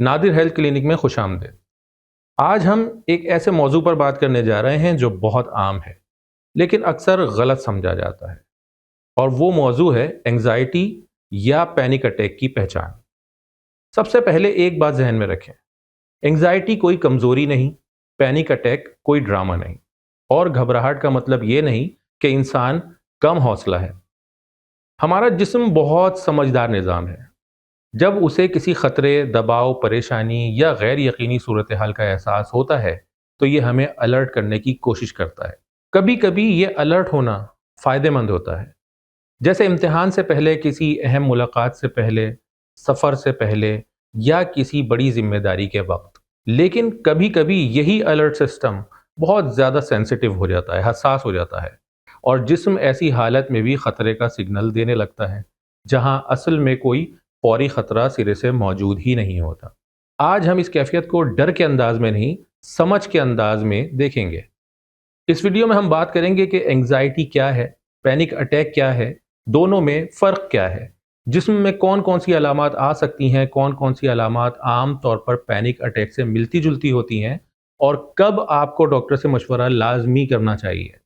نادر health clinic میں خوش آمدید۔ آج ہم ایک ایسے موضوع پر بات کرنے جا رہے ہیں جو بہت عام ہے لیکن اکثر غلط سمجھا جاتا ہے، اور وہ موضوع ہے اینگزائٹی یا پینک اٹیک کی پہچان۔ سب سے پہلے ایک بات ذہن میں رکھیں، اینگزائٹی کوئی کمزوری نہیں، پینک اٹیک کوئی ڈرامہ نہیں، اور گھبراہٹ کا مطلب یہ نہیں کہ انسان کم حوصلہ ہے۔ ہمارا جسم بہت سمجھدار نظام ہے۔ جب اسے کسی خطرے، دباؤ، پریشانی یا غیر یقینی صورتحال کا احساس ہوتا ہے تو یہ ہمیں الرٹ کرنے کی کوشش کرتا ہے۔ کبھی کبھی یہ الرٹ ہونا فائدہ مند ہوتا ہے، جیسے امتحان سے پہلے، کسی اہم ملاقات سے پہلے، سفر سے پہلے یا کسی بڑی ذمہ داری کے وقت۔ لیکن کبھی کبھی یہی الرٹ سسٹم بہت زیادہ سینسیٹیو ہو جاتا ہے، حساس ہو جاتا ہے، اور جسم ایسی حالت میں بھی خطرے کا سگنل دینے لگتا ہے جہاں اصل میں کوئی فوری خطرہ سرے سے موجود ہی نہیں ہوتا۔ آج ہم اس کیفیت کو ڈر کے انداز میں نہیں، سمجھ کے انداز میں دیکھیں گے۔ اس ویڈیو میں ہم بات کریں گے کہ اینگزائٹی کیا ہے، پینک اٹیک کیا ہے، دونوں میں فرق کیا ہے، جسم میں کون کون سی علامات آ سکتی ہیں، کون کون سی علامات عام طور پر پینک اٹیک سے ملتی جلتی ہوتی ہیں، اور کب آپ کو ڈاکٹر سے مشورہ لازمی کرنا چاہیے۔